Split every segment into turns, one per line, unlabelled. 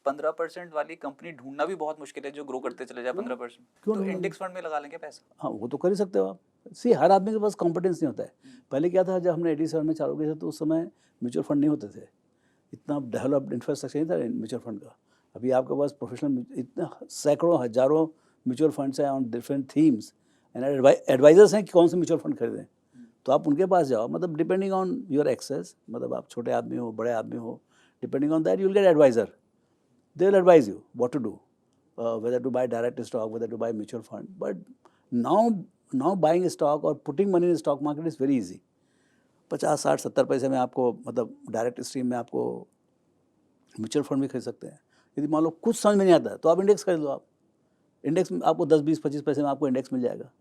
15% वाली कंपनी ढूंढना भी बहुत मुश्किल है जो ग्रो करते चले जाए 15%।
क्यों
तो
नहीं
इंडेक्स फंड में लगा लेंगे पैसा।
हाँ, वो तो कर ही सकते हो आप। सी हर आदमी के पास कॉम्पिटेंस नहीं होता है। पहले क्या था, जब हमने 87 में चालू किया था तो उस समय म्यूचुअल फंड नहीं होते थे, इतना डेवलप्ड इंफ्रास्ट्रक्चर नहीं था म्यूचुअल फंड का। अभी आपके पास प्रोफेशनल इतना सैकड़ों हजारों म्यूचुअल फंड्स हैं on different themes and advisors हैं कि कौन से म्यूचुअल फंड खरीदें। तो आप उनके पास जाओ, मतलब डिपेंडिंग ऑन योर एक्सेस, मतलब आप छोटे आदमी हो बड़े आदमी हो, depending on that you will get advisor, they will advise you what to do, whether to buy direct stock, whether to buy mutual fund. But now buying a stock or putting money in the stock market is very easy. 50, 60, 70 पैसे में आपको, मतलब direct stream में आपको mutual fund भी खरीद सकते हैं। यदि मान लो कुछ समझ में नहीं आता है तो आप इंडेक्स खरीद लो। आप इंडेक्स में आपको 10, 20, 25 पैसे में आपको इंडेक्स मिल जाएगा।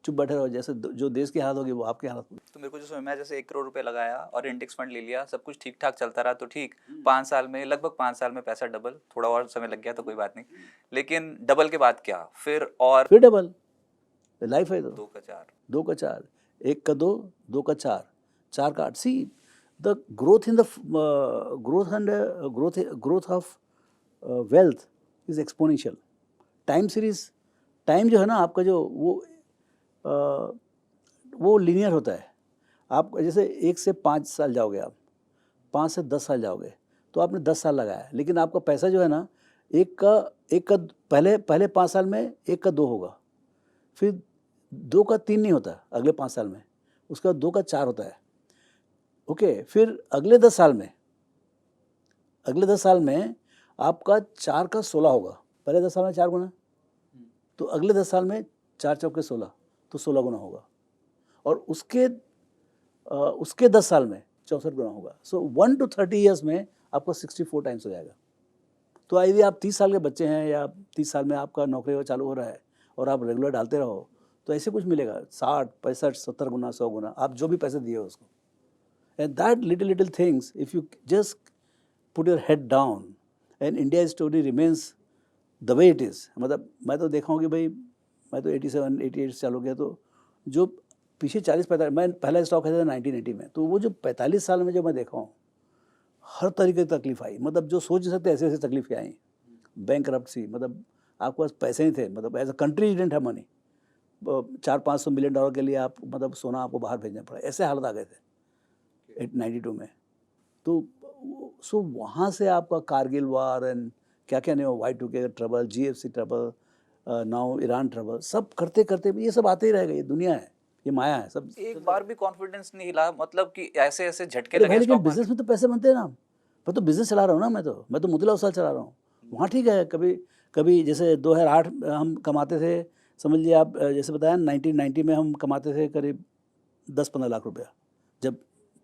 चुप बैठे रहो, जैसे जो देश की हालत होगी वो आपकी हालत होगी।
तो मेरे को जो समझ में आया, जैसे 1 करोड़ रुपए लगाया और इंडेक्स फंड ले लिया, सब कुछ ठीक ठाक चलता रहा तो ठीक, 5 साल में, लगभग 5 साल में पैसा डबल, थोड़ा और समय लग गया तो कोई बात नहीं, लेकिन डबल के बाद क्या फिर? और
फिर डबल लाइफ है। तो
2 का 4,
2 का 4, 1 का 2, 2 का 4, 4 का 8। See the growth in the growth of wealth is exponential. Time series, time जो है ना आपका, जो वो लीनियर होता है। आप जैसे 1 से 5 साल जाओगे, आप 5 से 10 साल जाओगे तो आपने 10 साल लगाया, लेकिन आपका पैसा जो है ना, एक का पहले 5 साल में 1 का 2 होगा, फिर 2 का 3 नहीं होता अगले 5 साल में, उसका 2 का 4 होता है। ओके, फिर अगले 10 साल में आपका 4 का 16 होगा। पहले 10 साल में 4 गुना, तो अगले 10 साल में 4 चौके 16, तो 16 गुना होगा, और उसके 10 साल में 64 गुना होगा। सो 1 to 30 ईयर्स में आपको 64 टाइम्स हो जाएगा। तो यदि आप 30 साल के बच्चे हैं या 30 साल में आपका नौकरी चालू हो रहा है और आप रेगुलर डालते रहो तो ऐसे कुछ मिलेगा, 60, 65, 70 गुना, 100 गुना, आप जो भी पैसे दिए उसको। And that little things, if you just put your head down and India story remains the way it is. मतलब मैं तो देखा हूँ कि भाई, मैं तो 87, 88 साल हो गया, तो जो पीछे 40-45, मैं पहला स्टॉक खरीदा था 1980 में, तो वो जो 45 साल में जो मैं देखा हूँ, हर तरीके की तकलीफ आई, मतलब जो सोच नहीं सकते ऐसे ऐसे तकलीफें आई। बैंकरप्सी, मतलब आपके पास पैसे नहीं थे, मतलब as a country didn't have money, 400-500 million dollar के लिए आप, मतलब सोना आपको बाहर भेजना पड़ा, ऐसे हालत आ गए थे 92 में। तो सो वहाँ से आपका कारगिल वार एंड क्या क्या नहीं हो, Y2K trouble, GFC trouble, now Iran trouble, सब करते करते ये सब आते ही रहेगा। ये दुनिया है, ये माया है सब।
एक बार भी कॉन्फिडेंस नहीं हिला, मतलब कि ऐसे ऐसे झटके
अरे
लगे
भाई, लेकिन
स्टॉक
बिजनेस
मार्केट।
में तो पैसे बनते हैं ना। मैं तो बिजनेस चला रहा हूँ ना, मैं तो मुद्रा उसाल चला रहा हूँ। वहाँ ठीक है, कभी जैसे 2008 हम कमाते थे, समझ लीजिए आप, जैसे बताया 1990 में हम कमाते थे करीब 10-15 लाख रुपया। जब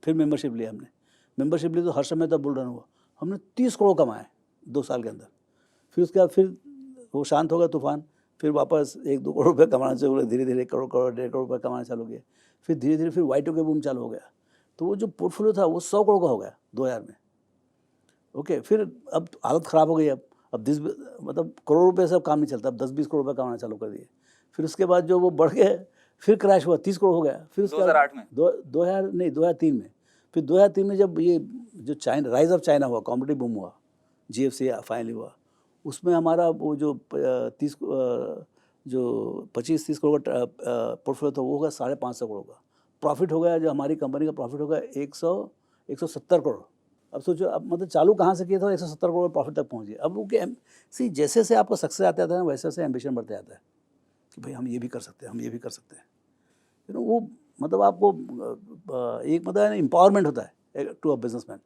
फिर मेंबरशिप लिया हमने, मेंबरशिप ली तो हर समय तब बुल रन हुआ, हमने 30 करोड़ कमाए 2 साल के अंदर। फिर उसके बाद फिर वो शांत हो गया तूफान, फिर वापस 1-2 करोड़ रुपये कमाना चालू हुए, धीरे धीरे 1 करोड़, 1.5 करोड़ रुपये कमाना चालू किया। फिर धीरे धीरे फिर Y2K बूम चालू हो गया, तो वो जो पोर्टफोलियो था वो 100 करोड़ का हो गया 2000 में। ओके, फिर अब हालत ख़राब हो गई। अब 10, मतलब करोड़ रुपये से अब काम नहीं चलता, अब 10-20 करोड़ रुपये कमाना चालू कर दिए। फिर उसके बाद जो वो बढ़ गए, फिर क्रैश हुआ, 30 करोड़ हो गया। फिर उसके
2008 में,
2003 में, फिर 2003 में जब ये जो चाइना, राइज ऑफ चाइना हुआ, कॉम्पिटिटिव बूम हुआ, GFC फाइनली हुआ, उसमें हमारा वो जो 25-30 करोड़ का पोर्टफोलियो था वो होगा 550 करोड़ का प्रॉफिट हो गया। जो हमारी कंपनी का प्रॉफिट होगा 170 करोड़। अब सोचो, अब मतलब चालू कहाँ से किया था, 170 करोड़ प्रॉफिट तक पहुँच गया। अब वो क्या, सी जैसे जैसे आपको सक्सेस आता है ना, वैसे वैसे एम्बिशन बढ़ते आता है कि भाई हम ये भी कर सकते हैं, हम ये भी कर सकते हैं। वो मतलब आपको एक मतलब एम्पावरमेंट होता है टू अ बिजनेसमैन।